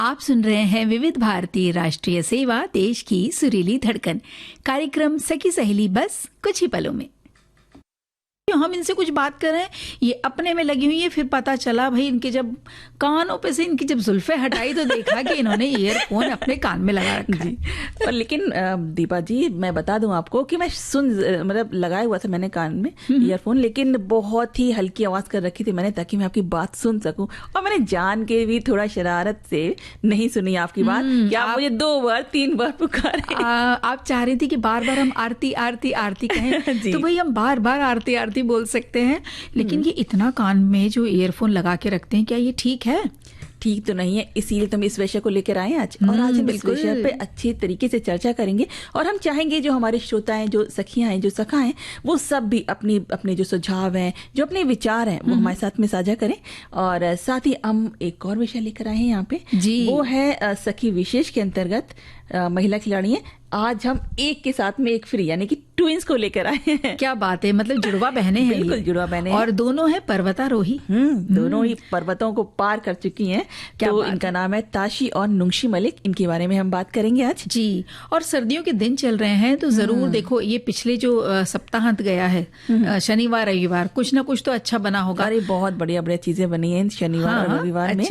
आप सुन रहे हैं विविध भारती राष्ट्रीय सेवा, देश की सुरीली धड़कन। कार्यक्रम सखी सहेली बस कुछ ही पलों में। हम इनसे कुछ बात कर रहे हैं, ये अपने में लगी हुई है। फिर पता चला भाई इनके जब कानों पे से इनकी जब जुल्फे हटाई तो देखा कि इन्होंने ईयरफोन अपने कान में लगा रखा है। और लेकिन दीपा जी, मैं बता दूं आपको कि मैं मतलब लगाया हुआ था मैंने कान में ईयरफोन, लेकिन बहुत ही हल्की आवाज कर रखी थी मैंने, ताकि मैं आपकी बात सुन सकूं। और मैंने जान के भी थोड़ा शरारत से नहीं सुनी आपकी बात कि आप मुझे 2 बार 3 बार पुकारे। आप चाह रही थी कि बार बार हम आरती आरती आरती कहें तो भाई हम बार बार आरती आरती बोल सकते हैं, लेकिन ये इतना कान में जो ईयरफोन लगा के रखते हैं, क्या ये ठीक है? ठीक तो नहीं है, इसीलिए तो हम इस विषय को लेकर आए आज। और आज हम इस विषय पे अच्छी तरीके से चर्चा करेंगे और हम चाहेंगे जो हमारे श्रोता हैं, जो सखियां हैं, जो सखा हैं, वो सब भी अपने जो सुझाव हैं, जो अपने विचार हैं, वो हमारे साथ में साझा करें। और साथ ही हम एक और विषय लेकर आए हैं यहाँ पे जी, वो है सखी विशेष के अंतर्गत महिला खिलाड़ी हैं। आज हम एक के साथ में एक फ्री, यानी कि ट्विंस को लेकर आए हैं। क्या बात है, मतलब जुड़वा बहनें हैं। बिल्कुल जुड़वा बहनें, और दोनों है पर्वतारोही। दोनों ही पर्वतों को पार कर चुकी हैं। तो इनका नाम है ताशी और नुंगशी मलिक। इनके बारे में हम बात करेंगे आज जी। और सर्दियों के दिन चल रहे हैं तो जरूर देखो, ये पिछले जो सप्ताहांत गया है, शनिवार रविवार, कुछ ना कुछ तो अच्छा बना होगा। अरे बहुत बढ़िया बढ़िया चीजें बनी हैं शनिवार और रविवार में।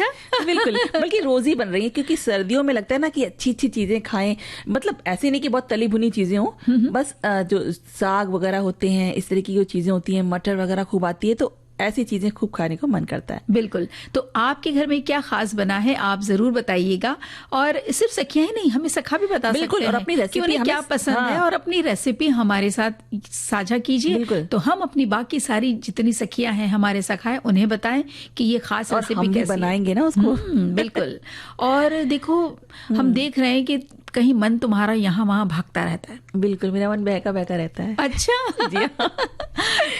बिल्कुल, बल्कि रोज ही बन रही है, क्योंकि सर्दियों में लगता है ना कि अच्छी अच्छी चीजें खाएं। मतलब ऐसे नहीं कि बहुत तली भुनी चीजें हो, बस जो साग वगैरह होते हैं, इस तरह की जो चीजें होती हैं, मटर वगैरह खूब आती है, तो ऐसी चीजें खूब खाने को मन करता है। बिल्कुल। तो आपके घर में क्या खास बना है, आप जरूर बताइएगा। और सिर्फ सखियां ही नहीं, हमें सखा भी बता सकते हैं, और अपनी रेसिपी उन्हें क्या पसंद है, और अपनी रेसिपी हमारे साथ साझा कीजिए। तो हम अपनी बाकी सारी जितनी सखियां हैं, हमारे सखा है, उन्हें बताएं कि ये खास रेसिपी कैसे बनाएंगे ना उसको। बिल्कुल। और देखो, हम देख रहे हैं कि कहीं मन तुम्हारा यहाँ वहाँ भागता रहता है। बिल्कुल, मेरा मन बहका बहका रहता है। अच्छा जी।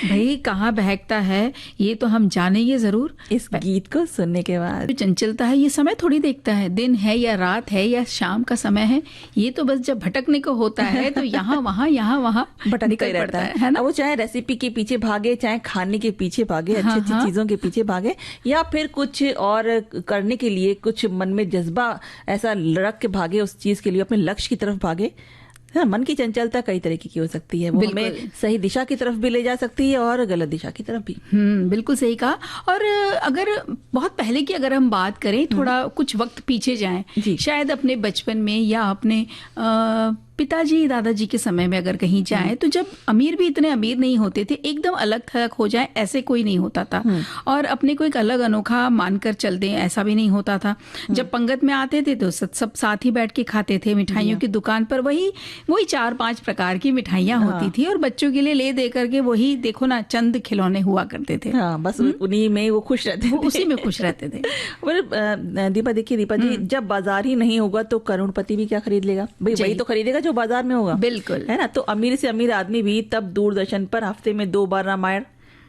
भाई कहाँ बहकता है ये तो हम जानेंगे जरूर इस गीत को सुनने के बाद। चंचलता है, ये समय थोड़ी देखता है, दिन है या रात है या शाम का समय है, ये तो बस जब भटकने को होता है तो यहाँ वहाँ भटकता ही रहता है ना। वो चाहे रेसिपी के पीछे भागे, चाहे खाने के पीछे भागे, अच्छी अच्छी चीजों के पीछे भागे, या फिर कुछ और करने के लिए कुछ मन में जज्बा ऐसा लड़क के भागे, उस चीज के लिए अपने लक्ष्य की तरफ भागे। मन की चंचलता कई तरीके की हो सकती है, वो हमें सही दिशा की तरफ भी ले जा सकती है और गलत दिशा की तरफ भी। बिल्कुल सही कहा। और अगर बहुत पहले की अगर हम बात करें, थोड़ा कुछ वक्त पीछे जाएं, शायद अपने बचपन में या अपने पिताजी दादाजी के समय में अगर कहीं जाए, तो जब अमीर भी इतने अमीर नहीं होते थे, एकदम अलग थलग हो जाए ऐसे कोई नहीं होता था, और अपने को एक अलग अनोखा मानकर चल दें ऐसा भी नहीं होता था। जब पंगत में आते थे तो सब साथ ही बैठ के खाते थे। मिठाइयों की दुकान पर वही 4-5 प्रकार की मिठाइयाँ होती थी, और बच्चों के लिए ले दे करके वही देखो ना चंद खिलौने हुआ करते थे। बस उन्हीं में वो खुश रहते थे, उसी में खुश रहते थे। दीपा जी, जब बाजार ही नहीं होगा तो करोड़पति भी क्या खरीद लेगा? भाई वही तो खरीदेगा जो बाजार में होगा। बिल्कुल, है ना। तो अमीर से अमीर आदमी भी तब दूरदर्शन पर हफ्ते में 2 बार रामायण,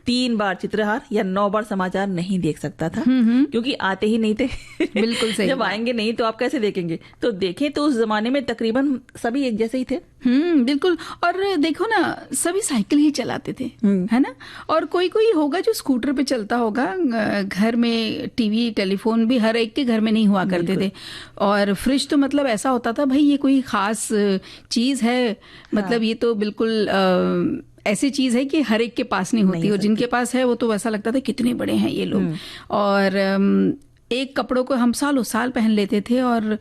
3 बार चित्रहार या 9 बार समाचार नहीं देख सकता था, क्योंकि आते ही नहीं थे। बिल्कुल सही। जब आएंगे नहीं तो आप कैसे देखेंगे? तो देखें तो उस जमाने में तकरीबन सभी एक जैसे ही थे। बिल्कुल। और देखो ना, सभी साइकिल ही चलाते थे, है ना। और कोई होगा जो स्कूटर पे चलता होगा। घर में टीवी टेलीफोन भी हर एक के घर में नहीं हुआ करते थे। और फ्रिज तो मतलब ऐसा होता था, भाई ये कोई खास चीज है, मतलब ये तो बिल्कुल ऐसी चीज है कि हर एक के पास नहीं होती, और जिनके पास है वो तो ऐसा लगता था कितने बड़े हैं ये लोग। और एक कपड़ों को हम सालों साल पहन लेते थे और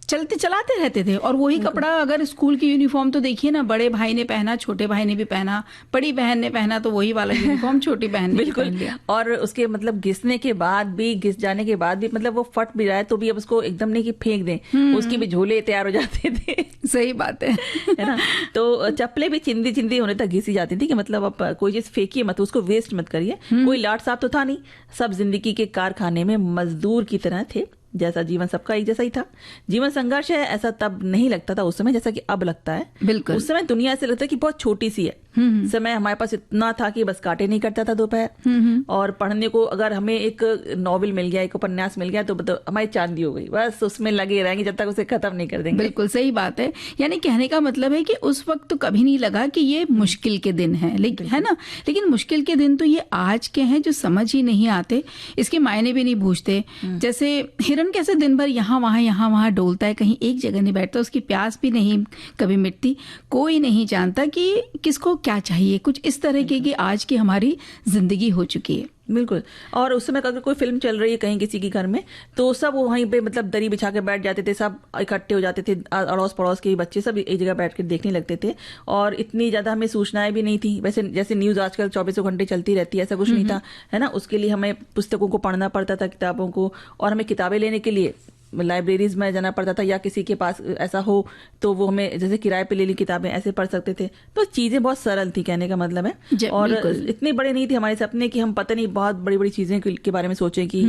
चलाते रहते थे। और वही कपड़ा, अगर स्कूल की यूनिफॉर्म तो देखिए ना, बड़े भाई ने पहना, छोटे भाई ने भी पहना, बड़ी बहन ने पहना, तो वही वाला यूनिफॉर्म छोटी बहन ने पहन लिया। और उसके मतलब घिस जाने के बाद भी मतलब वो फट भी जाए तो भी अब उसको एकदम नहीं कि फेंक दें, उसके भी झोले तैयार हो जाते थे। सही बात है ना। तो चप्पले भी चिंदी होने तक घिसी जाती थी कि मतलब अब कोई चीज फेंकिए मत, उसको वेस्ट मत करिए। कोई लाट साहब तो था नहीं, सब जिंदगी के कारखाने में मजदूर की तरह थे। जैसा जीवन सबका एक जैसा ही था। जीवन संघर्ष है ऐसा तब नहीं लगता था उस समय, जैसा कि अब लगता है। बिल्कुल। उस समय दुनिया ऐसे लगता है कि बहुत छोटी सी है, समय हमारे पास इतना था कि बस काटे नहीं करता था दोपहर, और पढ़ने को अगर हमें एक नॉवेल मिल गया, एक उपन्यास मिल गया, तो हमारी चांदी हो गई, बस उसमें लगे रहेंगे जब तक उसे खत्म नहीं कर देंगे। बिल्कुल सही बात है। यानी कहने का मतलब है कि उस वक्त तो कभी नहीं लगा कि ये मुश्किल के दिन है, लेकिन है ना, लेकिन मुश्किल के दिन तो ये आज के हैं जो समझ ही नहीं आते, इसके मायने भी नहीं बूझते। जैसे हिरन कैसे दिन भर यहाँ वहां डोलता है, कहीं एक जगह नहीं बैठता, उसकी प्यास भी नहीं कभी मिटती, कोई नहीं जानता कि किसको क्या चाहिए, कुछ इस तरह की आज की हमारी जिंदगी हो चुकी है। बिल्कुल। और उस समय अगर कोई फिल्म चल रही है कहीं किसी के घर में, तो सब वहीं पे मतलब दरी बिछा के बैठ जाते थे, सब इकट्ठे हो जाते थे, अड़ोस पड़ोस के बच्चे सब एक जगह बैठ के देखने लगते थे, और इतनी ज्यादा हमें सूचनाएं भी नहीं थी। वैसे जैसे न्यूज आजकल 24 घंटे चलती रहती है, ऐसा कुछ नहीं था, है ना। उसके लिए हमें पुस्तकों को पढ़ना पड़ता था, किताबों को, और हमें किताबें लेने के लिए लाइब्रेरीज में जाना पड़ता था, या किसी के पास ऐसा हो तो वो हमें जैसे किराए पे ले ली किताबें, ऐसे पढ़ सकते थे। तो चीजें बहुत सरल थी, कहने का मतलब है। और इतने बड़े नहीं थे हमारे सपने कि हम पता नहीं बहुत बड़ी बड़ी चीजें के बारे में सोचें कि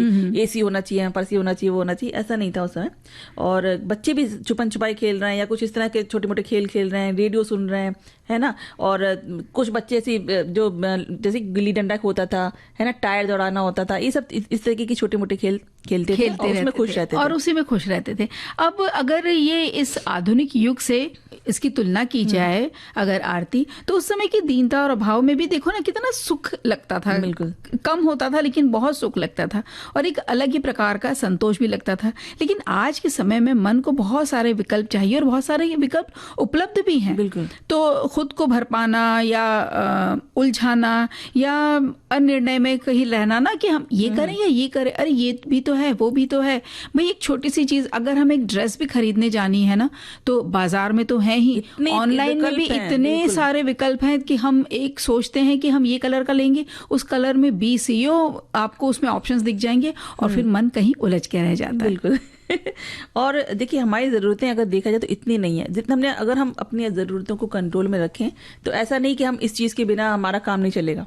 एसी होना चाहिए, पर्सी होना चाहिए, वो होना चाहिए, ऐसा नहीं था उस समय। और बच्चे भी छुपन छुपाई खेल रहे हैं, या कुछ इस तरह के छोटे मोटे खेल खेल रहे हैं, रेडियो सुन रहे हैं, है ना। और कुछ बच्चे ऐसी जो जैसे गिल्ली डंडा होता था, है ना, टायर दौड़ाना होता था, ये सब इस तरीके की छोटे मोटे खेल खेलते थे, और उसमें खुश रहते थे, और उसी में खुश रहते थे। अब अगर ये इस आधुनिक युग से इसकी तुलना की जाए अगर आरती, तो उस समय की दीनता और अभाव में भी देखो ना कितना सुख लगता था। बिल्कुल कम होता था लेकिन बहुत सुख लगता था, और एक अलग ही प्रकार का संतोष भी लगता था। लेकिन आज के समय में मन को बहुत सारे विकल्प चाहिए, और बहुत सारे विकल्प उपलब्ध भी हैं। बिल्कुल। तो खुद को भर पाना या उलझाना या अनिर्णय में कहीं रहना ना कि हम ये करें या ये करें, अरे ये भी तो है, वो भी तो है। भाई एक छोटी सी चीज, अगर हम एक ड्रेस भी खरीदने जानी है ना, तो बाजार में तो है ही, ऑनलाइन में भी इतने सारे विकल्प हैं कि हम एक सोचते हैं कि हम ये कलर का लेंगे, उस कलर में 20 आपको उसमें ऑप्शंस दिख जाएंगे, और फिर मन कहीं उलझ के रह जाता है। बिल्कुल। और देखिए हमारी ज़रूरतें अगर देखा जाए तो इतनी नहीं है जितना हमने, अगर हम अपनी ज़रूरतों को कंट्रोल में रखें तो ऐसा नहीं कि हम इस चीज़ के बिना हमारा काम नहीं चलेगा।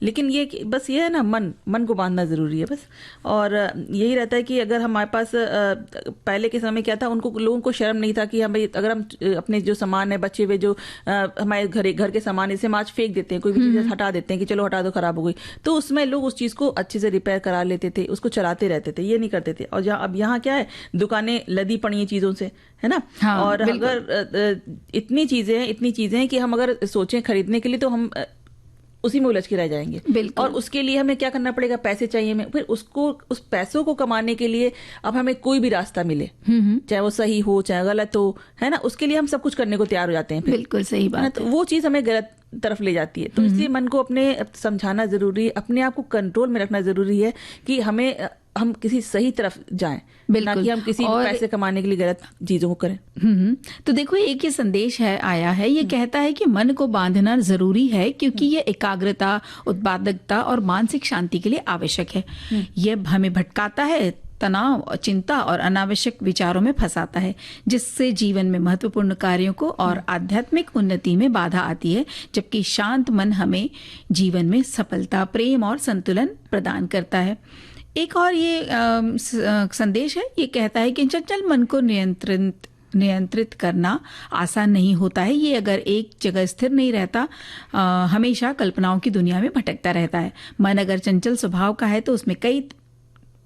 लेकिन ये बस ये है ना, मन को बांधना ज़रूरी है बस। और यही रहता है कि अगर हमारे पास पहले के समय क्या था, लोगों को शर्म नहीं था कि हम भाई अगर हम अपने जो सामान है, बचे हुए जो हमारे घर के सामान, जैसे हम आज फेंक देते हैं, कोई भी चीज़ हटा देते हैं कि चलो हटा दो, खराब हो गई, तो उसमें लोग उस चीज़ को अच्छे से रिपेयर करा लेते थे, उसको चलाते रहते थे, ये नहीं करते थे। और अब यहाँ क्या है, दुकानें लदी पड़ी हैं चीजों से, है ना। हाँ, और अगर इतनी चीजें हैं कि हम अगर सोचें खरीदने के लिए तो हम उसी में उलझ के रह जाएंगे। और उसके लिए हमें क्या करना पड़ेगा, पैसे चाहिए हमें, फिर उस पैसों को कमाने के लिए अब हमें कोई भी रास्ता मिले, चाहे वो सही हो चाहे गलत हो, है ना, उसके लिए हम सब कुछ करने को तैयार हो जाते हैं। बिल्कुल सही बात है। तो वो चीज हमें गलत तरफ ले जाती है। तो इसलिए मन को अपने समझाना जरूरी है, अपने आप को कंट्रोल में रखना जरूरी है कि हम किसी सही तरफ जाएं, ना कि हम किसी पैसे कमाने के लिए गलत चीजों को करें। तो देखो एक ये संदेश आया है, ये कहता है कि मन को बांधना जरूरी है क्योंकि ये एकाग्रता, उत्पादकता और मानसिक शांति के लिए आवश्यक है। ये हमें भटकाता है, तनाव, चिंता और अनावश्यक विचारों में फंसाता है, जिससे जीवन में महत्वपूर्ण कार्यों को और आध्यात्मिक उन्नति में बाधा आती है। जबकि शांत मन हमें जीवन में सफलता, प्रेम और संतुलन प्रदान करता है। एक और ये संदेश है, ये कहता है कि चंचल मन को नियंत्रित करना आसान नहीं होता है। ये अगर एक जगह स्थिर नहीं रहता, हमेशा कल्पनाओं की दुनिया में भटकता रहता है। मन अगर चंचल स्वभाव का है तो उसमें कई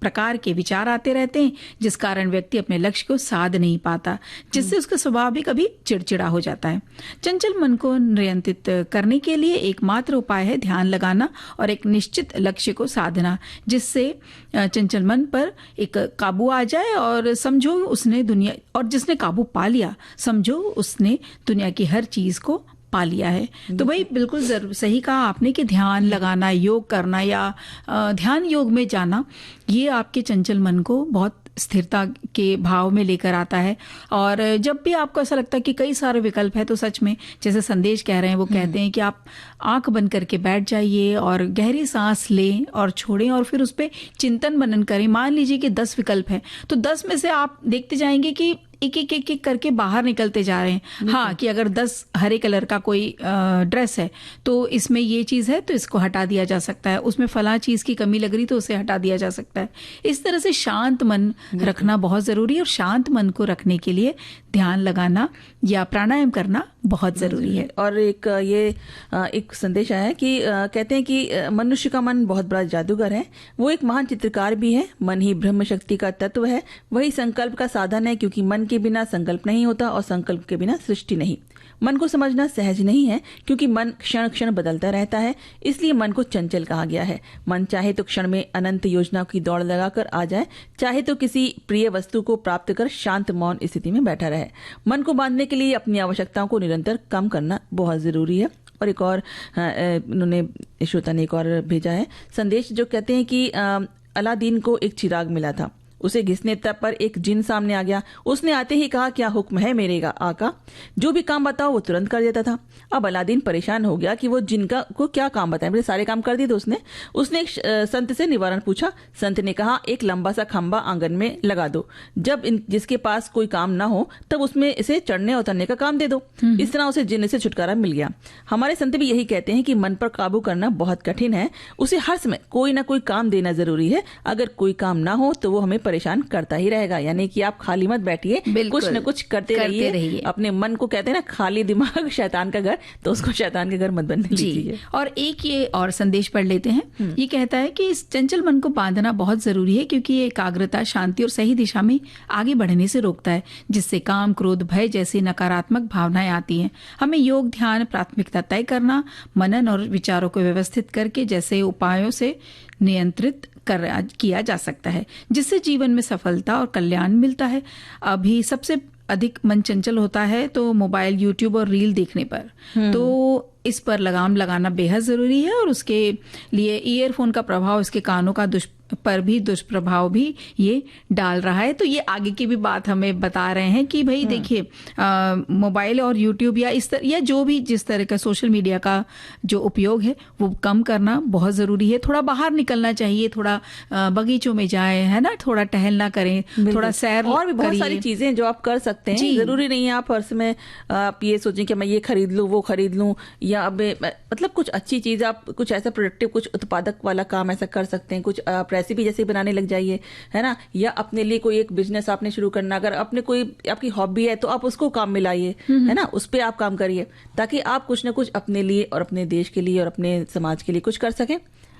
प्रकार के विचार आते रहते हैं, जिस कारण व्यक्ति अपने लक्ष्य को साध नहीं पाता, जिससे उसका स्वभाव भी कभी चिड़चिड़ा हो जाता है। चंचल मन को नियंत्रित करने के लिए एकमात्र उपाय है ध्यान लगाना और एक निश्चित लक्ष्य को साधना, जिससे चंचल मन पर एक काबू आ जाए। और समझो उसने दुनिया, और जिसने काबू पा लिया, समझो उसने दुनिया की हर चीज को पा लिया है। तो भाई बिल्कुल सही कहा आपने कि ध्यान लगाना, योग करना या ध्यान योग में जाना, ये आपके चंचल मन को बहुत स्थिरता के भाव में लेकर आता है। और जब भी आपको ऐसा लगता है कि कई सारे विकल्प है, तो सच में जैसे संदेश कह रहे हैं, वो कहते हैं कि आप आंख बंद करके बैठ जाइए और गहरी सांस लें और छोड़ें, और फिर उस पर चिंतन मनन करें। मान लीजिए कि 10 विकल्प है, तो 10 में से आप देखते जाएंगे कि एक एक एक एक करके बाहर निकलते जा रहे हैं। हाँ, कि अगर 10 हरे कलर का कोई ड्रेस है तो इसमें ये चीज़ है तो इसको हटा दिया जा सकता है, उसमें फला चीज़ की कमी लग रही तो उसे हटा दिया जा सकता है। इस तरह से शांत मन रखना बहुत ज़रूरी है, और शांत मन को रखने के लिए ध्यान लगाना या प्राणायाम करना बहुत ज़रूरी है। और एक संदेश आया है कि कहते हैं कि मनुष्य का मन बहुत बड़ा जादूगर है, वो एक महान चित्रकार भी है। मन ही ब्रह्म शक्ति का तत्व है, वही संकल्प का साधन है, क्योंकि मन के बिना संकल्प नहीं होता और संकल्प के बिना सृष्टि नहीं। मन को समझना सहज नहीं है, क्योंकि मन क्षण क्षण बदलता रहता है, इसलिए मन को चंचल कहा गया है। मन चाहे तो क्षण में अनंत योजनाओं की दौड़ लगाकर आ जाए, चाहे तो किसी प्रिय वस्तु को प्राप्त कर शांत मौन स्थिति में बैठा रहे। मन को बांधने के लिए अपनी आवश्यकताओं को निरंतर कम करना बहुत जरूरी है। और एक और उन्होंने श्रोता ने एक और भेजा है संदेश, जो कहते हैं कि अलादीन को एक चिराग मिला था, उसे घिसने तब पर एक जिन सामने आ गया। उसने आते ही कहा, क्या हुक्म है मेरे आका? जो भी काम बताओ वो तुरंत कर देता था। अब अलादीन परेशान हो गया कि वो जिन को क्या काम बताए, मेरे सारे काम कर दिए। तो उसने एक संत से निवारण पूछा। संत ने कहा, एक लंबा सा खंबा आंगन में लगा दो, जब जिसके पास कोई काम ना हो तब उसमें इसे चढ़ने उतरने का काम दे दो। इस तरह उसे जिन से छुटकारा मिल गया। हमारे संत भी यही कहते हैं कि मन पर काबू करना बहुत कठिन है, उसे हर समय कोई ना कोई काम देना जरूरी है। अगर कोई काम ना हो तो वो हमें परेशान करता ही रहेगा। यानी कि आप खाली मत बैठिए, कुछ न कुछ करते रहिए। अपने मन को कहते हैं ना, खाली दिमाग शैतान का घर, तो उसको शैतान का घर मत बनने दीजिए। और एक ये और संदेश पढ़ लेते हैं। ये कहता है कि इस चंचल मन को बांधना बहुत जरूरी है, क्योंकि ये एकाग्रता, शांति और सही दिशा में आगे बढ़ने से रोकता है, जिससे काम, क्रोध, भय जैसी नकारात्मक भावनाएं आती हैं। हमें योग, ध्यान, प्राथमिकता तय करना, मनन और विचारों को व्यवस्थित करके जैसे उपायों से नियंत्रित किया जा सकता है, जिससे जीवन में सफलता और कल्याण मिलता है। अभी सबसे अधिक मन चंचल होता है तो मोबाइल, यूट्यूब और रील देखने पर, तो इस पर लगाम लगाना बेहद जरूरी है। और उसके लिए ईयरफोन का प्रभाव, इसके कानों का पर भी दुष्प्रभाव भी ये डाल रहा है। तो ये आगे की भी बात हमें बता रहे हैं कि भाई देखिए, मोबाइल और यूट्यूब या जो भी जिस तरह का सोशल मीडिया का जो उपयोग है वो कम करना बहुत ज़रूरी है। थोड़ा बाहर निकलना चाहिए, थोड़ा बगीचों में जाए, है ना, थोड़ा टहलना करें, थोड़ा सैर, और भी बहुत सारी चीजें जो आप कर सकते हैं। जरूरी नहीं है आप हर समय आप ये सोचें कि मैं ये खरीद लूँ, वो खरीद लूँ, या अब मतलब कुछ अच्छी चीज, आप कुछ ऐसा प्रोडक्टिव, कुछ उत्पादक वाला काम ऐसा कर सकते हैं। कुछ रेसिपी जैसे बनाने लग जाइए, है ना, या अपने लिए कोई एक बिजनेस आपने शुरू करना, अगर अपने कोई आपकी हॉबी है तो आप उसको काम में लाइए, है ना, उस पे आप काम करिए, ताकि आप कुछ ना कुछ अपने लिए और अपने देश के लिए और अपने समाज के लिए कुछ कर सकें।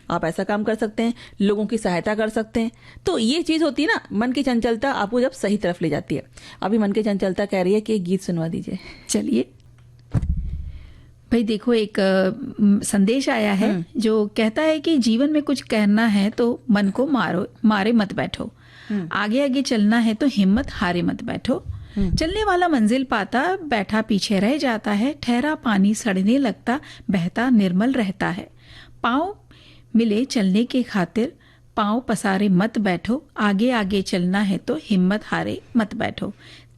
आप ऐसा काम कर सकते हैं, लोगों की सहायता कर सकते हैं। तो ये चीज होती है ना, मन की चंचलता आपको जब सही तरफ ले जाती है। अभी मन की चंचलता कह रही है कि एक गीत सुनवा दीजिए। चलिए भाई, देखो एक संदेश आया है जो कहता है कि जीवन में कुछ करना है तो मन को मारे मत बैठो, आगे आगे चलना है तो हिम्मत हारे मत बैठो। चलने वाला मंजिल पाता, बैठा पीछे रह जाता है, ठहरा पानी सड़ने लगता, बहता निर्मल रहता है। पाँव मिले चलने के खातिर, पाँव पसारे मत बैठो, आगे आगे चलना है तो हिम्मत हारे मत बैठो।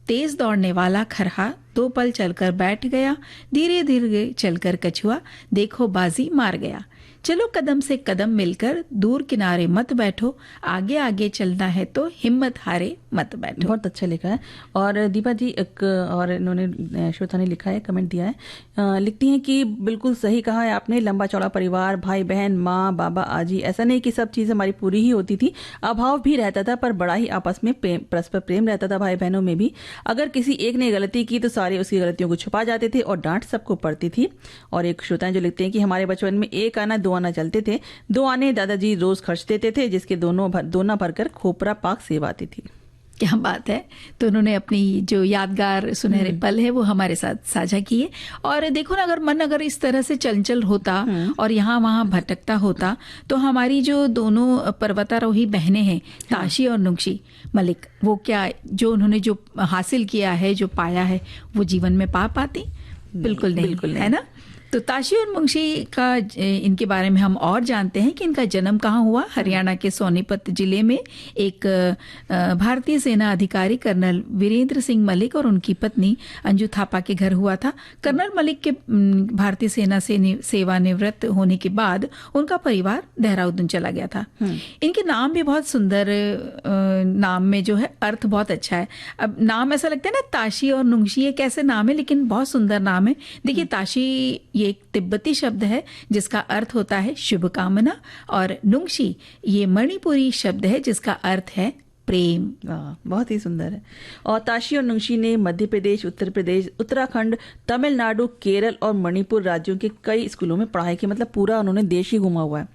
तेज दौड़ने वाला खरहा 2 पल चलकर बैठ गया, धीरे धीरे चलकर कछुआ देखो बाजी मार गया। चलो कदम से कदम मिलकर, दूर किनारे मत बैठो, आगे आगे चलना है तो हिम्मत हारे मत बैठो। बहुत अच्छा लिखा है। और दीपा जी एक और इन्होंने, श्रोता ने लिखा है, कमेंट दिया है, लिखती हैं कि बिल्कुल सही कहा है आपने, लंबा चौड़ा परिवार, भाई बहन, माँ बाबा, आजी, ऐसा नहीं कि सब चीज़ हमारी पूरी ही होती थी, अभाव भी रहता था, पर बड़ा ही आपस में परस्पर प्रेम रहता था भाई बहनों में भी। अगर किसी एक ने गलती की तो सारे उसकी गलतियों को छुपा जाते थे और डांट सबको पड़ती थी। और एक श्रोता जो लिखते हैं कि हमारे बचपन में एक आना 2 आना चलते थे, 2 आने दादाजी रोज खर्च देते थे, जिसके दोना भरकर खोपरा पाक सेव आती थी। क्या बात है। तो उन्होंने अपनी जो यादगार सुनहरे पल है वो हमारे साथ साझा किए। और देखो ना, अगर मन अगर इस तरह से चंचल होता और यहाँ वहाँ भटकता होता, तो हमारी जो दोनों पर्वतारोही बहनें हैं, ताशी और नुक्शी मलिक, वो क्या जो उन्होंने जो हासिल किया है, जो पाया है, वो जीवन में पा पाती? बिल्कुल नहीं, है ना। तो ताशी और मुंशी का इनके बारे में हम और जानते हैं कि इनका जन्म कहाँ हुआ। हरियाणा के सोनीपत जिले में एक भारतीय सेना अधिकारी कर्नल वीरेंद्र सिंह मलिक और उनकी पत्नी अंजू थापा के घर हुआ था। कर्नल मलिक के भारतीय सेना से सेवानिवृत्त होने के बाद उनका परिवार देहरादून चला गया था। इनके नाम भी बहुत सुंदर, नाम में जो है अर्थ बहुत अच्छा है। अब नाम ऐसा लगता है ना, ताशी और नुंगशी, ये कैसे नाम है, लेकिन बहुत सुंदर नाम है। देखिए, ताशी ये एक तिब्बती शब्द है जिसका अर्थ होता है शुभकामना, और नुंगशी ये मणिपुरी शब्द है जिसका अर्थ है प्रेम। बहुत ही सुंदर है। और ताशी और नुंगशी ने मध्य प्रदेश, उत्तर प्रदेश, उत्तराखंड, तमिलनाडु, केरल और मणिपुर राज्यों के कई स्कूलों में पढ़ाई की, मतलब पूरा उन्होंने देश ही घुमा हुआ है।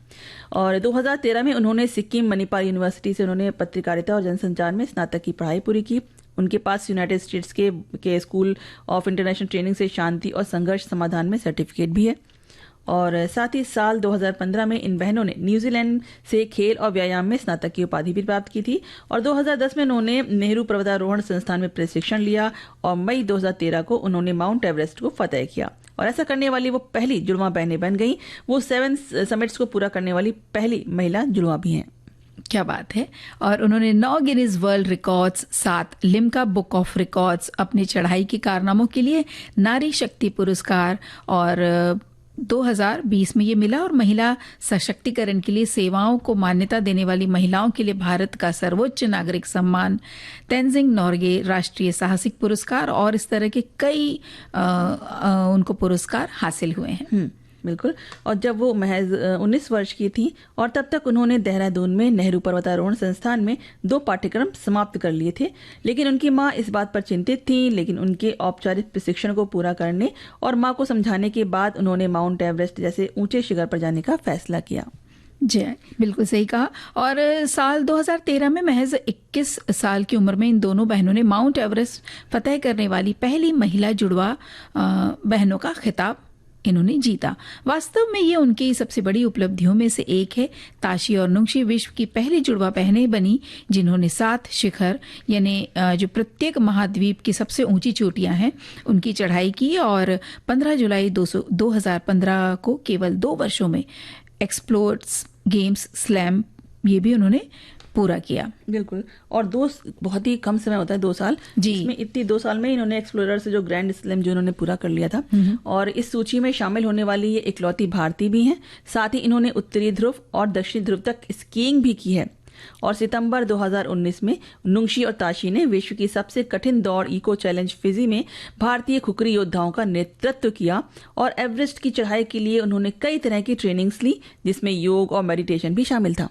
और 2013 में उन्होंने सिक्किम मणिपाल यूनिवर्सिटी से उन्होंने पत्रकारिता और जनसंचार में स्नातक की पढ़ाई पूरी की। उनके पास यूनाइटेड स्टेट्स के स्कूल ऑफ इंटरनेशनल ट्रेनिंग से शांति और संघर्ष समाधान में सर्टिफिकेट भी है। और साथ ही साल 2015 में इन बहनों ने न्यूजीलैंड से खेल और व्यायाम में स्नातक की उपाधि भी प्राप्त की थी। और 2010 में उन्होंने नेहरू पर्वतारोहण संस्थान में प्रशिक्षण लिया और मई 2013 को उन्होंने माउंट एवरेस्ट को फतेह किया। और ऐसा करने वाली वो पहली जुड़वा बहनें बन गई। वो 7 समिट्स को पूरा करने वाली पहली महिला जुड़वा भी हैं। क्या बात है। और उन्होंने 9 Guinness world records, 7 Limca book of records, अपनी चढ़ाई के कारनामों के लिए नारी शक्ति पुरस्कार, और 2020 में ये मिला। और महिला सशक्तिकरण के लिए सेवाओं को मान्यता देने वाली महिलाओं के लिए भारत का सर्वोच्च नागरिक सम्मान तेंजिंग नोर्गे राष्ट्रीय साहसिक पुरस्कार, और इस तरह के कई उनको पुरस्कार हासिल हुए हैं। बिल्कुल। और जब वो महज 19 वर्ष की थी और तब तक उन्होंने देहरादून में नेहरू पर्वतारोहण संस्थान में 2 पाठ्यक्रम समाप्त कर लिए थे। लेकिन उनकी माँ इस बात पर चिंतित थी, लेकिन उनके औपचारिक प्रशिक्षण को पूरा करने और माँ को समझाने के बाद उन्होंने माउंट एवरेस्ट जैसे ऊंचे शिखर पर जाने का फैसला किया। जी बिल्कुल सही कहा। और साल 2013 में महज 21 साल की उम्र में इन दोनों बहनों ने माउंट एवरेस्ट फतेह करने वाली पहली महिला जुड़वा बहनों का खिताब इन्होंने जीता। वास्तव में ये उनकी सबसे बड़ी उपलब्धियों में से एक है। ताशी और नुंगशी विश्व की पहली जुड़वा बहनें बनी जिन्होंने 7 शिखर, यानी जो प्रत्येक महाद्वीप की सबसे ऊंची चोटियां हैं, उनकी चढ़ाई की। और 15 जुलाई 2015 को केवल 2 वर्षों में एक्सप्लोर्स गेम्स स्लैम ये भी उन्होंने पूरा किया। बिल्कुल। और 2 बहुत ही कम समय होता है, 2 साल जी। इसमें इतनी 2 साल में इन्होंने एक्सप्लोरर से जो ग्रैंड स्लैम जो इन्होंने पूरा कर लिया था। और इस सूची में शामिल होने वाली ये इकलौती भारतीय भी हैं। साथ ही इन्होंने उत्तरी ध्रुव और दक्षिणी ध्रुव तक स्कीइंग भी की है। और सितंबर 2019 में नुंगशी और ताशी ने विश्व की सबसे कठिन दौड़ इको चैलेंज फिजी में भारतीय खुखरी योद्धाओं का नेतृत्व किया। और एवरेस्ट की चढ़ाई के लिए उन्होंने कई तरह की ट्रेनिंग्स ली, जिसमें योग और मेडिटेशन भी शामिल था।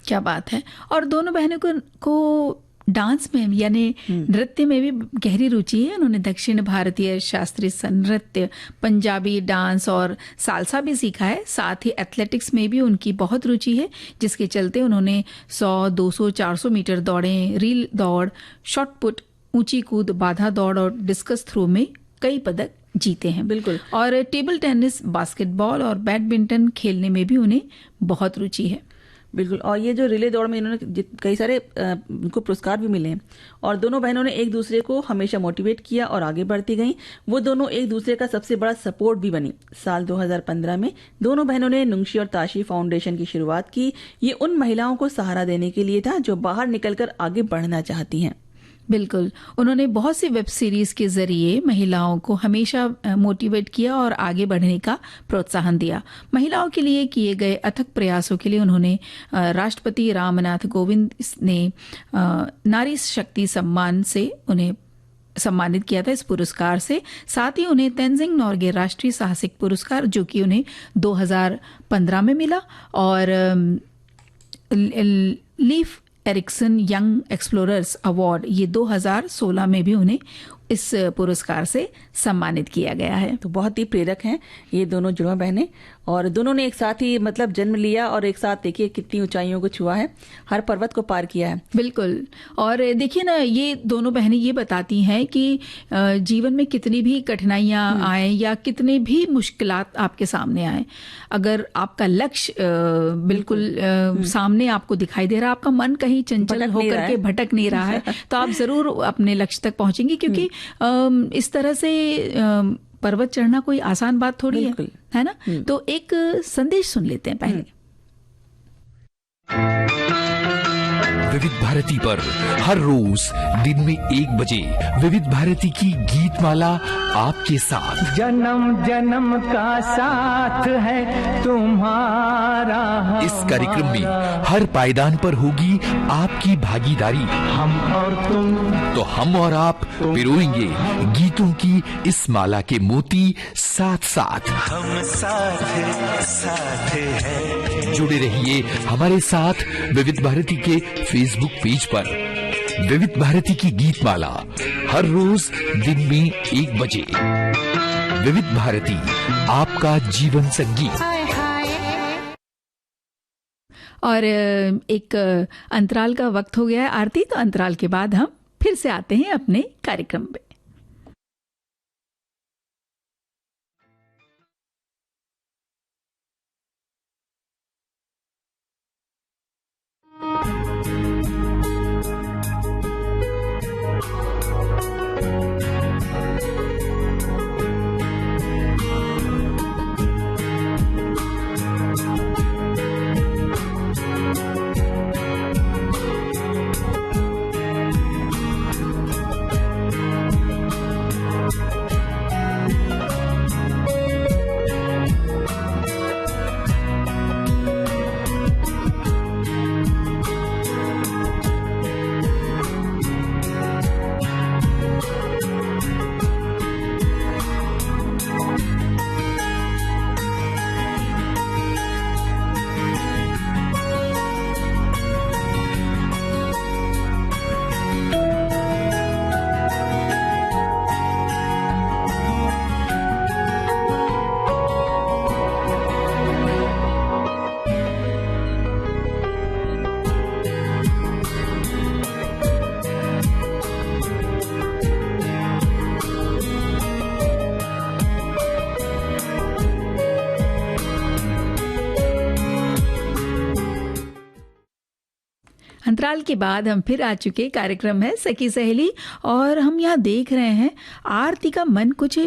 क्या बात है। और दोनों बहनों को डांस में यानी नृत्य में भी गहरी रुचि है। उन्होंने दक्षिण भारतीय शास्त्रीय नृत्य, पंजाबी डांस और सालसा भी सीखा है। साथ ही एथलेटिक्स में भी उनकी बहुत रुचि है, जिसके चलते उन्होंने 100, 200, 400 मीटर दौड़े, रील दौड़, शॉट पुट, ऊंची कूद, बाधा दौड़ और डिस्कस थ्रो में कई पदक जीते हैं। बिल्कुल। और टेबल टेनिस, बास्केटबॉल और बैडमिंटन खेलने में भी उन्हें बहुत रुचि है। बिल्कुल। और ये जो रिले दौड़ में इन्होंने कई सारे उनको पुरस्कार भी मिले हैं। और दोनों बहनों ने एक दूसरे को हमेशा मोटिवेट किया और आगे बढ़ती गईं। वो दोनों एक दूसरे का सबसे बड़ा सपोर्ट भी बनी। साल 2015 में दोनों बहनों ने नुंगशी और ताशी फाउंडेशन की शुरुआत की। ये उन महिलाओं को सहारा देने के लिए था जो बाहर निकलकर आगे बढ़ना चाहती हैं। बिल्कुल। उन्होंने बहुत सी वेब सीरीज के जरिए महिलाओं को हमेशा मोटिवेट किया और आगे बढ़ने का प्रोत्साहन दिया। महिलाओं के लिए किए गए अथक प्रयासों के लिए उन्होंने राष्ट्रपति रामनाथ कोविंद ने नारी शक्ति सम्मान से उन्हें सम्मानित किया था, इस पुरस्कार से। साथ ही उन्हें तेंजिंग नोर्गे राष्ट्रीय साहसिक पुरस्कार, जो कि उन्हें 2015 में मिला, और Leif Erikson young explorers award ये 2016 में भी उन्हें इस पुरस्कार से सम्मानित किया गया है। तो बहुत ही प्रेरक हैं ये दोनों जुड़वा बहनें। और दोनों ने एक साथ ही मतलब जन्म लिया और एक साथ देखिए कितनी ऊंचाइयों को छुआ है, हर पर्वत को पार किया है। बिल्कुल। और देखिए ना, ये दोनों बहनें ये बताती हैं कि जीवन में कितनी भी कठिनाइयां आए या कितने भी मुश्किलात आपके सामने आए, अगर आपका लक्ष्य बिल्कुल सामने आपको दिखाई दे रहा, आपका मन कहीं चंचल होकर के भटक नहीं रहा है, तो आप जरूर अपने लक्ष्य तक पहुंचेंगे। क्योंकि इस तरह से पर्वत चढ़ना कोई आसान बात थोड़ी है। है ना। तो एक संदेश सुन लेते हैं पहले। विविध भारती पर हर रोज दिन में 1 बजे विविध भारती की गीत माला आपके साथ। जन्म जन्म का साथ है तुम्हारा। इस कार्यक्रम में हर पायदान पर होगी आपकी भागीदारी। हम और तुम, तो हम और आप पिरोएंगे गीतों की इस माला के मोती साथ साथ। हम साथ साथ हैं। जुड़े रहिए हमारे साथ विविध भारती के फेसबुक पेज पर। विविध भारती की गीत माला हर रोज दिन में 1 बजे। विविध भारती, आपका जीवन संगीत। और एक अंतराल का वक्त हो गया है आरती, तो अंतराल के बाद हम फिर से आते हैं अपने कार्यक्रम में। अंतराल के बाद हम फिर आ चुके। कार्यक्रम है सखी सहेली, और हम यहाँ देख रहे हैं आरती का मन कुछ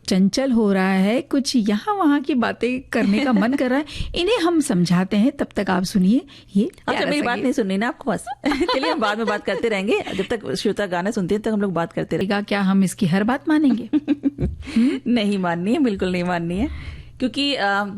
चंचल हो रहा है, कुछ यहाँ वहाँ की बातें करने का मन कर रहा है। इन्हें हम समझाते हैं, तब तक आप सुनिए ये। अच्छा, मेरी बात नहीं सुननी ना आपको बस। चलिए हम बाद में बात करते रहेंगे, जब तक श्रोता गाना सुनते हैं तक हम लोग बात करते रहेंगे। क्या हम इसकी हर बात मानेंगे? नहीं माननी है, बिल्कुल नहीं माननी है, क्योंकि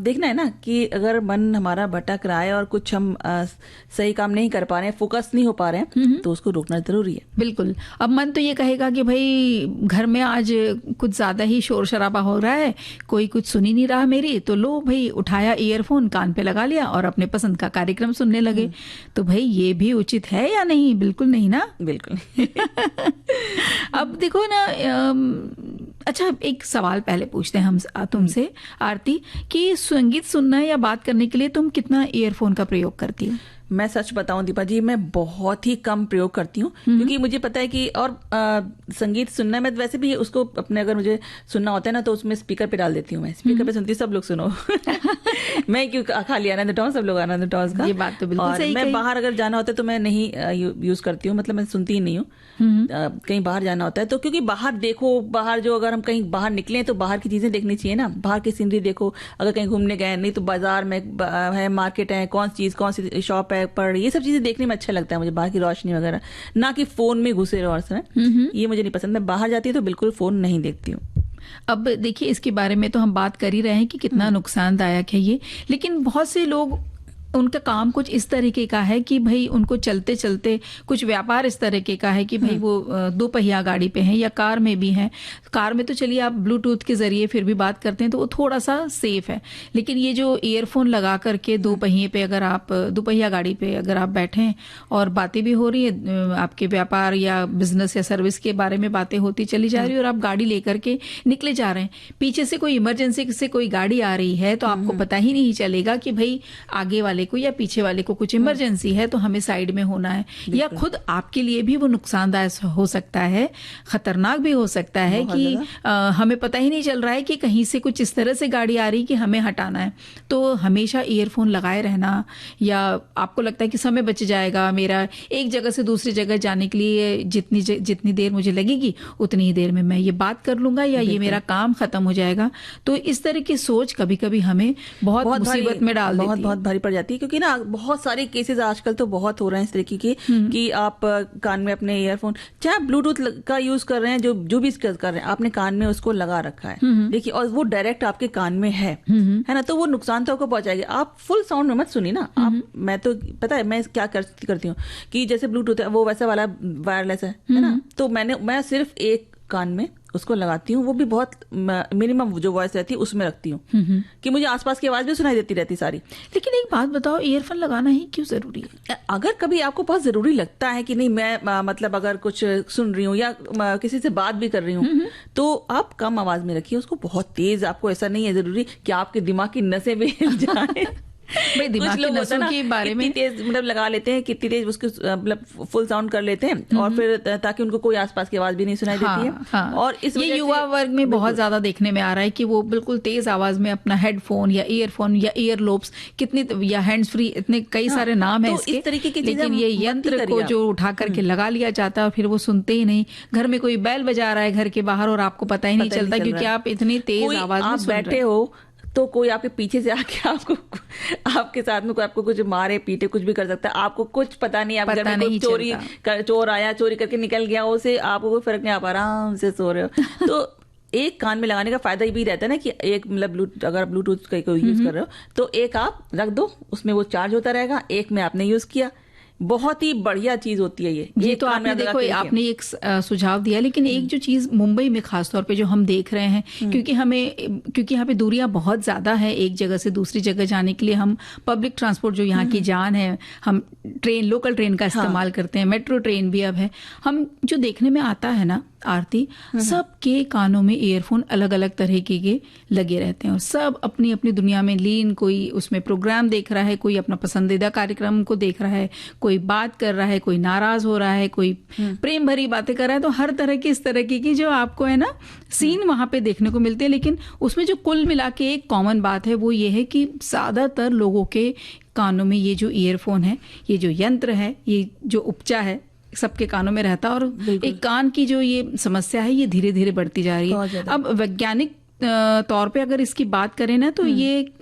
देखना है ना कि अगर मन हमारा भटक रहा है और कुछ हम सही काम नहीं कर पा रहे हैं, फोकस नहीं हो पा रहे हैं, तो उसको रोकना जरूरी है। बिल्कुल। अब मन तो ये कहेगा कि भाई घर में आज कुछ ज्यादा ही शोर शराबा हो रहा है, कोई कुछ सुन ही नहीं रहा मेरी, तो लो भाई उठाया ईयरफोन, कान पे लगा लिया और अपने पसंद का कार्यक्रम सुनने लगे। तो भाई ये भी उचित है या नहीं? बिल्कुल नहीं ना, बिल्कुल। अब देखो ना, अच्छा एक सवाल पहले पूछते हैं हम तुमसे आरती, कि संगीत सुनना या बात करने के लिए तुम कितना ईयरफोन का प्रयोग करती हो? मैं सच बताऊं दीपा जी, मैं बहुत ही कम प्रयोग करती हूँ, क्योंकि मुझे पता है कि और संगीत सुनना, मैं वैसे भी उसको अपने अगर मुझे सुनना होता है ना तो उसमें स्पीकर पे डाल देती हूँ। मैं स्पीकर पे सुनती हूँ, सब लोग सुनो। मैं क्यों खाली आनंद टॉस, सब लोग आनंद टॉस का। ये बात तो बिल्कुल सही। मैं बाहर अगर जाना होता है तो मैं नहीं यूज करती हूँ, मतलब मैं सुनती ही नहीं हूँ। कहीं बाहर जाना होता है तो, क्योंकि बाहर देखो, बाहर जो अगर हम कहीं बाहर निकले तो बाहर की चीजें देखनी चाहिए ना, बाहर की सीनरी देखो। अगर कहीं घूमने गए, नहीं तो बाजार में है, मार्केट है, कौन सी शॉप है, पर ये सब चीजें देखने में अच्छा लगता है मुझे, बाहर की रोशनी वगैरह, ना कि फोन में घुसे रहो। ये मुझे नहीं पसंद। मैं बाहर जाती हूँ तो बिल्कुल फोन नहीं देखती हूँ। अब देखिए, इसके बारे में तो हम बात कर ही रहे हैं कि कितना नुकसानदायक है ये, लेकिन बहुत से लोग, उनका काम कुछ इस तरीके का है कि भाई उनको चलते चलते कुछ व्यापार इस तरीके का है कि भाई वो 2 पहिया गाड़ी पे हैं या कार में भी हैं। कार में तो चलिए आप ब्लूटूथ के जरिए फिर भी बात करते हैं तो वो थोड़ा सा सेफ है, लेकिन ये जो ईयरफोन लगा करके 2 पहिए पे, अगर आप 2 पहिया गाड़ी पे अगर आप बैठे और बातें भी हो रही है, आपके व्यापार या बिजनेस या सर्विस के बारे में बातें होती चली जा रही है और आप गाड़ी लेकर के निकले जा रहे हैं, पीछे से कोई इमरजेंसी से कोई गाड़ी आ रही है तो आपको पता ही नहीं चलेगा कि भाई आगे वाले वाले को या पीछे वाले को कुछ इमरजेंसी है तो हमें साइड में होना है, या खुद आपके लिए भी वो नुकसानदायक हो सकता है, खतरनाक भी हो सकता है कि हमें पता ही नहीं चल रहा है कि कहीं से कुछ इस तरह से गाड़ी आ रही कि हमें हटाना है। तो हमेशा ईयरफोन लगाए रहना, या आपको लगता है कि समय बच जाएगा मेरा, एक जगह से दूसरी जगह जाने के लिए जितनी देर मुझे लगेगी उतनी ही देर में मैं ये बात कर लूंगा या ये मेरा काम खत्म हो जाएगा। तो इस तरह की सोच कभी कभी हमें बहुत मुसीबत में डाल देती है, बहुत भारी पड़ जाती है। क्योंकि ना बहुत सारे केसेस आजकल तो बहुत हो रहे हैं इस तरीके के कि आप कान में अपने ईयरफोन, चाहे ब्लूटूथ का यूज कर रहे हैं, जो भी कर रहे हैं, आपने कान में उसको लगा रखा है, देखिए, और वो डायरेक्ट आपके कान में है ना, तो वो नुकसान तो आपको पहुंचाएगी। आप फुल साउंड में मत सुनिए ना। आप, मैं तो पता है मैं क्या करती हूँ कि जैसे ब्लूटूथ है वो वैसा वाला वायरलेस है ना, तो मैं सिर्फ एक कान में उसको लगाती हूँ, वो भी बहुत मिनिमम जो वॉइस रहती है उसमें रखती हूँ कि मुझे आसपास की आवाज भी सुनाई देती रहती सारी। लेकिन एक बात बताओ, ईयरफोन लगाना ही क्यों जरूरी है? अगर कभी आपको बहुत जरूरी लगता है कि नहीं, मैं मतलब अगर कुछ सुन रही हूँ या किसी से बात भी कर रही हूँ, तो आप कम आवाज में रखिए उसको। बहुत तेज आपको ऐसा नहीं है जरूरी कि आपके दिमाग की नसें भी हिल जाए। भाई दिमाग की नसों के बारे में तेज मतलब लगा लेते हैं, कितनी तेज उसके मतलब फुल साउंड कर लेते हैं, और फिर ताकि उनको कोई आसपास की आवाज भी नहीं सुनाई देती है। हाँ। और इस ये युवा वर्ग में बहुत ज्यादा देखने में आ रहा है कि वो बिल्कुल तेज आवाज में अपना हेडफोन या ईयरफोन या ईयरलोब्स, कितनी या हैंड्स फ्री, इतने कई सारे नाम है तो इसके, इस तरीके की लेकिन ये यंत्र को जो उठा करके लगा लिया जाता है और फिर वो सुनते ही नहीं। घर में कोई बैल बजा रहा है घर के बाहर और आपको पता ही नहीं चलता क्योंकि आप इतनी तेज आवाज में सुन रहे बैठे हो, तो कोई आपके पीछे से आके आपके साथ में कोई आपको कुछ मारे पीटे कुछ भी कर सकता है, आपको कुछ पता नहीं। आप घर में चोर आया, चोरी करके निकल गया, उसे आपको कोई फर्क नहीं, आप आराम से सो रहे हो। तो एक कान में लगाने का फायदा ये भी रहता है ना कि एक मतलब अगर ब्लूटूथ का कोई यूज कर रहे हो तो एक आप रख दो, उसमें वो चार्ज होता रहेगा, एक में आपने यूज किया। बहुत ही बढ़िया चीज होती है ये तो आपने देखो, आपने एक सुझाव दिया, लेकिन एक जो चीज मुंबई में खासतौर पे जो हम देख रहे हैं, क्योंकि यहाँ पे दूरियां बहुत ज्यादा है, एक जगह से दूसरी जगह जाने के लिए हम पब्लिक ट्रांसपोर्ट जो यहाँ की जान है, हम ट्रेन, लोकल ट्रेन का इस्तेमाल करते हैं, मेट्रो ट्रेन भी अब है। हम जो देखने में आता है ना आरती, सबके कानों में ईयरफोन अलग अलग तरह के लगे रहते हैं और सब अपनी अपनी दुनिया में लीन, कोई उसमें प्रोग्राम देख रहा है, कोई अपना पसंदीदा कार्यक्रम को देख रहा है, कोई बात कर रहा है, कोई नाराज हो रहा है, कोई प्रेम भरी बातें कर रहा है। तो हर तरह की इस तरह की जो आपको है ना सीन वहां पे देखने को मिलते हैं। लेकिन उसमें जो कुल मिला के एक कॉमन बात है वो ये है कि ज्यादातर लोगों के कानों में ये जो ईयरफोन है, ये जो यंत्र है, ये जो उपचा है, सबके कानों में रहता है। और एक कान की जो ये समस्या है ये धीरे धीरे बढ़ती जा रही है। अब वैज्ञानिक तौर पे अगर इसकी बात करें ना, तो ये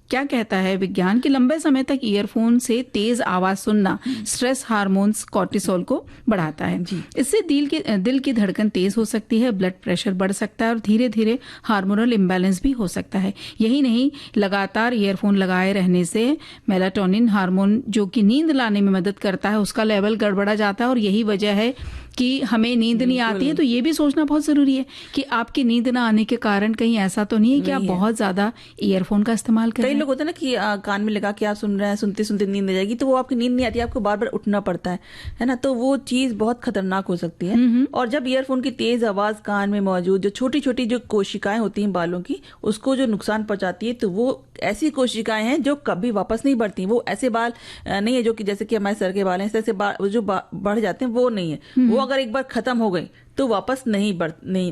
क्या कहता है विज्ञान कि लंबे समय तक ईयरफोन से तेज आवाज सुनना स्ट्रेस हार्मोन्स कोर्टिसोल को बढ़ाता है। इससे दिल की धड़कन तेज हो सकती है, ब्लड प्रेशर बढ़ सकता है और धीरे धीरे हार्मोनल इम्बैलेंस भी हो सकता है। यही नहीं, लगातार ईयरफोन लगाए रहने से मेलाटोनिन हार्मोन जो कि नींद लाने में मदद करता है, उसका लेवल गड़बड़ा जाता है और यही वजह है कि हमें नींद नहीं आती है। तो ये भी सोचना बहुत जरूरी है कि आपकी नींद ना आने के कारण कहीं ऐसा तो नहीं है कि आप बहुत ज्यादा ईयरफोन का इस्तेमाल कर रहे हैं। कई लोग होते हैं ना कि कान में लगा के आप सुन रहे हैं, सुनते सुनते नींद आ जाएगी, तो वो आपकी नींद नहीं आती, आपको बार बार उठना पड़ता है ना, तो वो चीज बहुत खतरनाक हो सकती है। और जब ईयरफोन की तेज आवाज कान में मौजूद जो छोटी छोटी जो कोशिकाएं होती हैं बालों की, उसको जो नुकसान पहुंचाती है, तो वो ऐसी कोशिकाएं हैं जो कभी वापस नहीं बढ़ती। वो ऐसे बाल नहीं है जो कि जैसे कि हमारे सर के बाल हैं, ऐसे बाल जो बढ़ जाते हैं वो नहीं है। वो अगर एक बार खत्म हो गई तो वापस नहीं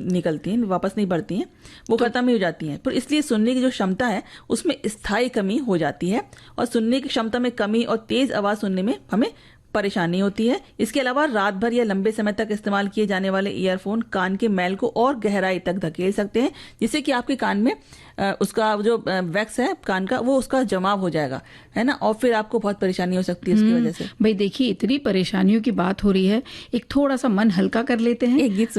निकलती हैं, वापस नहीं बढ़ती हैं, वो खत्म ही हो जाती हैं। पर इसलिए सुनने की जो क्षमता है उसमें स्थायी कमी हो जाती है और सुनने की क्षमता में कमी और तेज आवाज सुनने में हमें परेशानी होती है। इसके अलावा रात भर या लंबे समय तक इस्तेमाल किए जाने वाले ईयरफोन कान के मैल को और गहराई तक धकेल सकते हैं, जिससे कि आपके कान में उसका जो वैक्स है कान का, वो उसका जमाव हो जाएगा, है ना, और फिर आपको बहुत परेशानी हो सकती है उसकी वजह से। भाई देखिए, इतनी परेशानियों की बात हो रही है, एक थोड़ा सा मन हल्का कर लेते हैं, एक गीत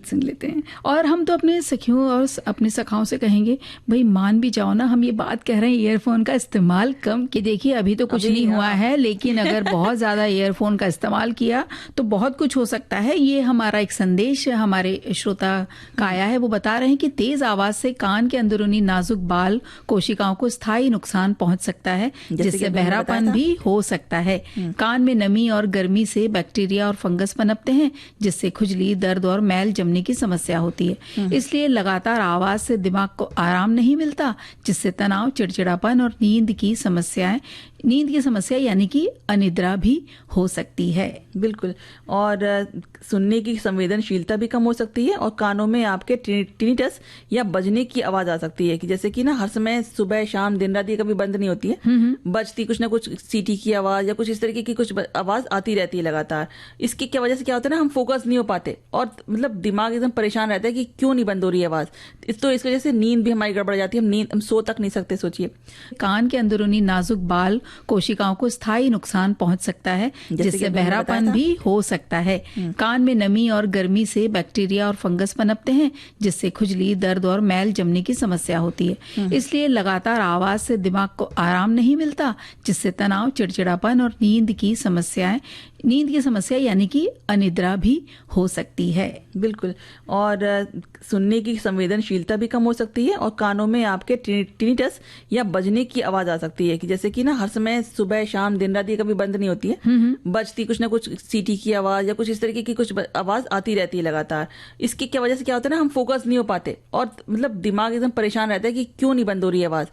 सुन लेते हैं। और हम तो अपने सखियों और अपने सखाओं से कहेंगे, भाई मान भी जाओ ना, हम ये बात कह रहे हैं ईयरफोन का इस्तेमाल कम, कि देखिए अभी तो कुछ नहीं हुआ है, लेकिन अगर बहुत ज्यादा ईयरफोन का इस्तेमाल किया तो बहुत कुछ हो सकता है। ये हमारा एक संदेश हमारे श्रोता का आया है, वो बता रहे हैं कि तेज आवाज से कान के अंदरूनी नाजुक बाल कोशिकाओं को स्थायी नुकसान पहुंच सकता है, जिससे बहरापन भी हो सकता है। कान में नमी और गर्मी से बैक्टीरिया और फंगस पनपते हैं, जिससे खुजली, दर्द और मैल जमने की समस्या होती है। इसलिए लगातार आवाज से दिमाग को आराम नहीं मिलता, जिससे तनाव, चिड़चिड़ापन और नींद की समस्याएं नींद की समस्या यानी कि अनिद्रा भी हो सकती है। बिल्कुल। और सुनने की संवेदनशीलता भी कम हो सकती है और कानों में आपके टिनिटस या बजने की आवाज आ सकती है कि जैसे कि ना हर समय सुबह शाम दिन रात ये कभी बंद नहीं होती है, बजती कुछ ना कुछ सीटी की आवाज या कुछ इस तरीके की कुछ आवाज आती रहती है लगातार। इसकी क्या वजह से क्या होता है ना, हम फोकस नहीं हो पाते और मतलब दिमाग एकदम परेशान रहता है कि क्यों नहीं बंद हो रही है आवाज। तो इस वजह से नींद भी हमारी गड़बड़ जाती है, हम सो तक नहीं सकते। सोचिए कान के अंदरूनी नाजुक बाल कोशिकाओं को स्थायी नुकसान पहुंच सकता है, जिससे बहरापन भी हो सकता है। कान में नमी और गर्मी से बैक्टीरिया और फंगस पनपते हैं, जिससे खुजली, दर्द और मैल जमने की समस्या होती है। इसलिए लगातार आवाज से दिमाग को आराम नहीं मिलता, जिससे तनाव, चिड़चिड़ापन और नींद की समस्या यानी कि अनिद्रा भी हो सकती है। बिल्कुल। और सुनने की संवेदनशीलता भी कम हो सकती है और कानों में आपके टिनिटस या बजने की आवाज आ सकती है कि जैसे कि ना हर समय सुबह शाम दिन रात ये कभी बंद नहीं होती है, बजती कुछ ना कुछ सीटी की आवाज या कुछ इस तरीके की कुछ आवाज आती रहती है लगातार। इसकी क्या वजह से क्या होता है ना, हम फोकस नहीं हो पाते और मतलब दिमाग एकदम परेशान रहता है कि क्यों नहीं बंद हो रही है आवाज।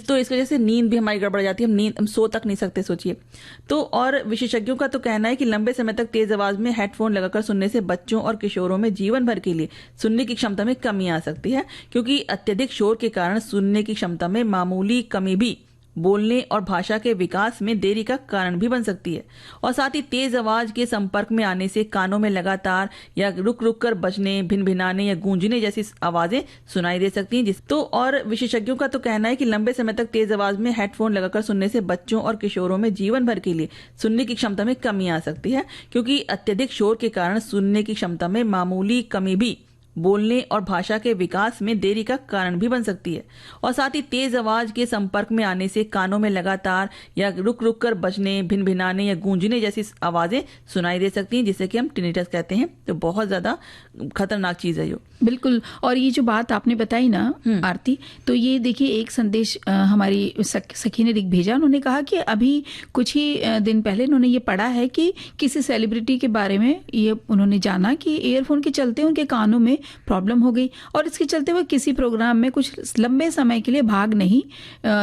तो इस वजह से नींद भी हमारी गड़बड़ जाती है, हम सो तक नहीं सकते। सोचिए तो। और विशेषज्ञों का तो कहना है कि लंबे समय तक तेज आवाज में हेडफोन लगाकर सुनने से बच्चों और किशोरों में जीवन भर के लिए सुनने की क्षमता में कमी आ सकती है, क्योंकि अत्यधिक शोर के कारण सुनने की क्षमता में मामूली कमी भी बोलने और भाषा के विकास में देरी का कारण भी बन सकती है। और साथ ही तेज आवाज के संपर्क में आने से कानों में लगातार या रुक रुक कर बजने, भिनभिनाने या गूंजने जैसी आवाजें सुनाई दे सकती हैं। तो और विशेषज्ञों का तो कहना है कि लंबे समय तक तेज आवाज में हेडफोन लगाकर सुनने से बच्चों और किशोरों में जीवन भर के लिए सुनने की क्षमता में कमी आ सकती है, क्योंकि अत्यधिक शोर के कारण सुनने की क्षमता में मामूली कमी भी बोलने और भाषा के विकास में देरी का कारण भी बन सकती है। और साथ ही तेज आवाज के संपर्क में आने से कानों में लगातार या रुक रुक कर बजने, भिनभिनाने या गूंजने जैसी आवाजें सुनाई दे सकती हैं, जिसे कि हम टिनिटस कहते हैं। तो बहुत ज्यादा खतरनाक चीज है ये। बिल्कुल। और ये जो बात आपने बताई ना आरती, तो ये देखिए एक संदेश हमारी सखी ने भेजा। उन्होंने कहा कि अभी कुछ ही दिन पहले उन्होंने ये पढ़ा है कि किसी सेलिब्रिटी के बारे में ये उन्होंने जाना कि ईयरफोन के चलते उनके कानों में प्रॉब्लम हो गई और इसके चलते वो किसी प्रोग्राम में कुछ लंबे समय के लिए भाग नहीं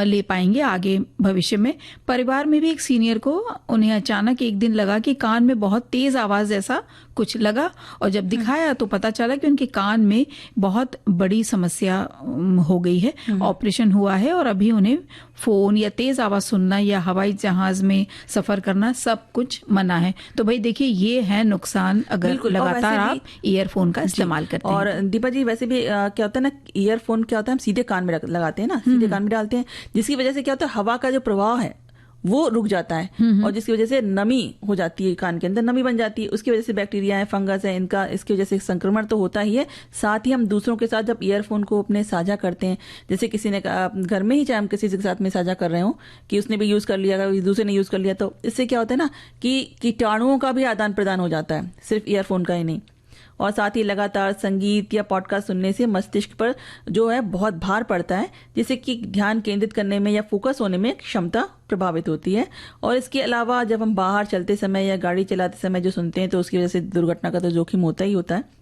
ले पाएंगे आगे भविष्य में। परिवार में भी एक सीनियर को उन्हें अचानक एक दिन लगा कि कान में बहुत तेज आवाज जैसा कुछ लगा और जब दिखाया तो पता चला कि उनके कान में बहुत बड़ी समस्या हो गई है। ऑपरेशन हुआ है और अभी उन्हें फोन या तेज आवाज सुनना या हवाई जहाज में सफर करना सब कुछ मना है। तो भाई देखिए ये है नुकसान अगर लगातार आप ईयरफोन का इस्तेमाल करते हैं। और दीपा जी वैसे भी क्या होता है ना, ईयरफोन क्या होता है हम सीधे कान में लगाते हैं ना, सीधे कान में डालते हैं, जिसकी वजह से क्या होता है हवा का जो प्रवाह है वो रुक जाता है और जिसकी वजह से नमी हो जाती है, कान के अंदर नमी बन जाती है। उसकी वजह से बैक्टीरिया है, फंगस है, इनका इसकी वजह से संक्रमण तो होता ही है। साथ ही हम दूसरों के साथ जब ईयरफोन को अपने साझा करते हैं, जैसे किसी ने घर में ही चाहे हम किसी के साथ में साझा कर रहे हो कि उसने भी यूज कर लिया, दूसरे ने यूज कर लिया, तो इससे क्या होता है ना कि कीटाणुओं का भी आदान प्रदान हो जाता है, सिर्फ ईयरफोन का ही नहीं। और साथ ही लगातार संगीत या पॉडकास्ट सुनने से मस्तिष्क पर जो है बहुत भार पड़ता है, जिससे कि ध्यान केंद्रित करने में या फोकस होने में क्षमता प्रभावित होती है। और इसके अलावा जब हम बाहर चलते समय या गाड़ी चलाते समय जो सुनते हैं तो उसकी वजह से दुर्घटना का तो जोखिम होता ही होता है।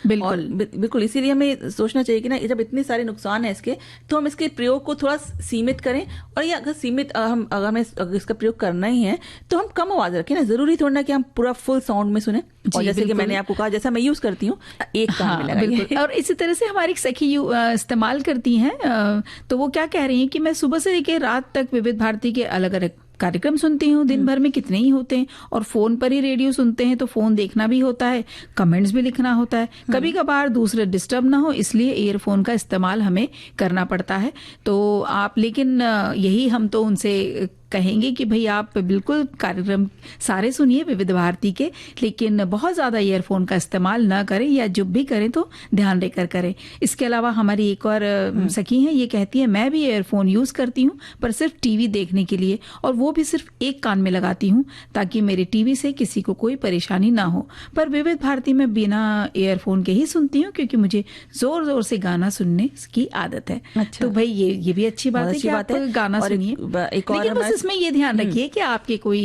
बिल्कुल बिल्कुल। इसीलिए हमें सोचना चाहिए कि ना जब इतने सारे नुकसान है इसके, तो हम इसके प्रयोग को थोड़ा सीमित करें। और ये अगर सीमित हमें इसका प्रयोग करना ही है तो हम कम आवाज रखें ना, जरूरी थोड़ा ना कि हम पूरा फुल साउंड में सुने। और जैसे कि मैंने आपको कहा, जैसा मैं यूज करती हूँ एक कान में लगाइए। और इसी तरह से हमारी सखी इस्तेमाल करती हैं, तो वो क्या कह रही हैं कि मैं सुबह से लेकर रात तक विविध भारती के अलग अलग कार्यक्रम सुनती हूँ। दिन भर में कितने ही होते हैं और फोन पर ही रेडियो सुनते हैं, तो फोन देखना भी होता है, कमेंट्स भी लिखना होता है, कभी कभार दूसरे डिस्टर्ब ना हो, इसलिए ईयरफोन का इस्तेमाल हमें करना पड़ता है। तो आप लेकिन यही हम तो उनसे कहेंगे कि भाई आप बिल्कुल कार्यक्रम सारे सुनिए विविध भारती के, लेकिन बहुत ज्यादा ईयरफोन का इस्तेमाल ना करें, या जब भी करें तो ध्यान देकर करें। इसके अलावा हमारी एक और सखी हैं, ये कहती है मैं भी ईयरफोन यूज करती हूँ पर सिर्फ टीवी देखने के लिए, और वो भी सिर्फ एक कान में लगाती हूँ ताकि मेरे टीवी से किसी को कोई परेशानी ना हो। पर विविध भारती में बिना ईयरफोन के ही सुनती हूँ क्योंकि मुझे जोर जोर से गाना सुनने की आदत है। अच्छा। तो भाई ये भी अच्छी बात है कि आप गाना सुनिए, लेकिन बस इसमें ये ध्यान रखिए कि आपके कोई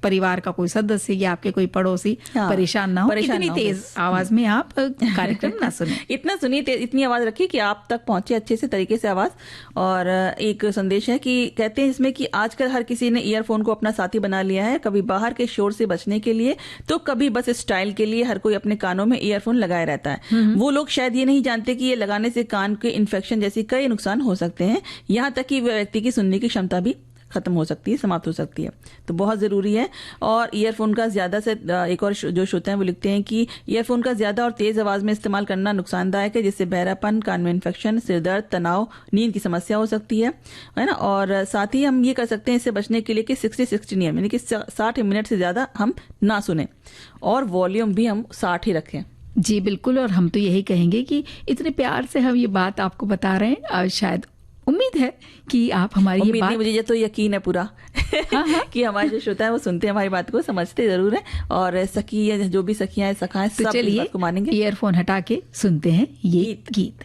परिवार का कोई सदस्य या आपके कोई पड़ोसी परेशान ना हो, इतनी तेज आवाज में आप कार्यक्रम ना सुने। इतना सुनिए, इतनी आवाज रखिए कि आप तक पहुंचे अच्छे से तरीके से आवाज। और एक संदेश है कि कहते हैं इसमें कि आजकल हर किसी ने ईयरफोन को अपना साथी बना लिया है, कभी बाहर के शोर से बचने के लिए तो कभी बस स्टाइल के लिए हर कोई अपने कानों में ईयरफोन लगाए रहता है। वो लोग शायद ये नहीं जानते कि ये लगाने से कान के इन्फेक्शन जैसी कई नुकसान हो सकते हैं, यहाँ तक कि व्यक्ति की सुनने की क्षमता भी खत्म हो सकती है, समाप्त हो सकती है। तो बहुत जरूरी है। और ईयरफोन का ज्यादा से एक और जो श्रोता हैं वो लिखते हैं कि ईयरफोन का ज्यादा और तेज आवाज में इस्तेमाल करना नुकसानदायक है, जिससे बहरापन, कान में इन्फेक्शन, सिरदर्द, तनाव, नींद की समस्या हो सकती है ना। और साथ ही हम ये कर सकते हैं इससे बचने के लिए कि 60-60 नियम, यानी कि 60 मिनट से ज्यादा हम ना सुने और वॉल्यूम भी हम 60 ही रखें। जी बिल्कुल। और हम तो यही कहेंगे कि इतने प्यार से हम ये बात आपको बता रहे हैं, और शायद उम्मीद है कि आप हमारी ये बात, मुझे तो यकीन है पूरा कि हमारे जो श्रोता है वो सुनते हैं हमारी बात को, समझते जरूर है। और सखी जो भी सखियां हैं, सखा हैं, तो सब इस बात को मानेंगे। ईयरफोन हटा के सुनते हैं ये गीत।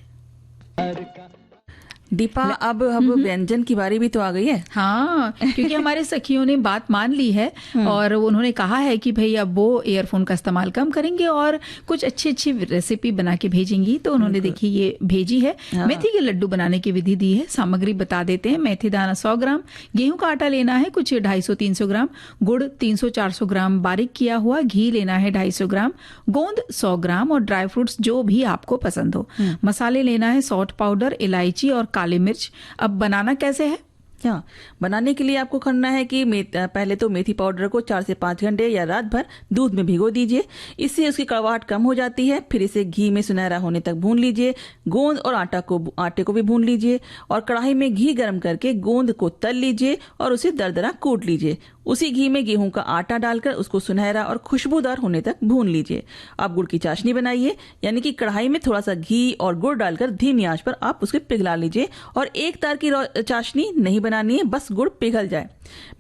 दीपा, अब व्यंजन की बारी भी तो आ गई है। हाँ, क्योंकि हमारे सखियों ने बात मान ली है और उन्होंने कहा है कि भाई अब वो ईयरफोन का इस्तेमाल कम करेंगे और कुछ अच्छी अच्छी रेसिपी बना के भेजेंगी। तो उन्होंने देखी ये भेजी है। मेथी के लड्डू बनाने की विधि दी है। सामग्री बता देते हैं। मेथी दाना 100 ग्राम, गेहूं का आटा लेना है कुछ 250-300 ग्राम, गुड़ 300-400 ग्राम बारीक किया हुआ, घी लेना है 250 ग्राम, गोंद 100 ग्राम और ड्राई फ्रूट्स जो भी आपको पसंद हो। मसाले लेना है सौंठ पाउडर, इलायची और काली मिर्च। अब बनाना कैसे है? हाँ, बनाने के लिए आपको करना है कि पहले तो मेथी पाउडर को 4 से 5 घंटे या रात भर दूध में भिगो दीजिए। इससे उसकी कड़वाहट कम हो जाती है। फिर इसे घी में सुनहरा होने तक भून लीजिए। गोंद और आटे को भी भून लीजिए और कढ़ाई में घी गर्म करके गोंद को तल लीजिए और उसे दरदरा कूट लीजिए। उसी घी में गेहूं का आटा डालकर उसको सुनहरा और खुशबूदार होने तक भून लीजिए। आप गुड़ की चाशनी बनाइए, यानी कि कढ़ाई में थोड़ा सा घी और गुड़ डालकर धीमी आंच पर आप उसके पिघला लीजिए। और एक तार की चाशनी नहीं बनानी है, बस गुड़ पिघल जाए।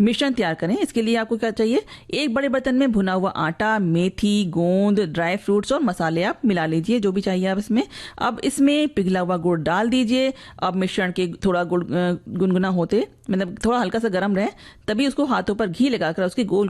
मिश्रण तैयार करें। इसके लिए आपको क्या चाहिए? एक बड़े बर्तन में भुना हुआ आटा, मेथी, गोंद, ड्राई फ्रूट्स और मसाले आप मिला लीजिए, जो भी चाहिए आप इसमें। अब इसमें पिघला हुआ गुड़ डाल दीजिए। अब मिश्रण के थोड़ा गुड़ गुनगुना होते, मतलब थोड़ा हल्का सा गर्म रहे, तभी उसको हाथों पर घी लगाकर उसके गोल गोल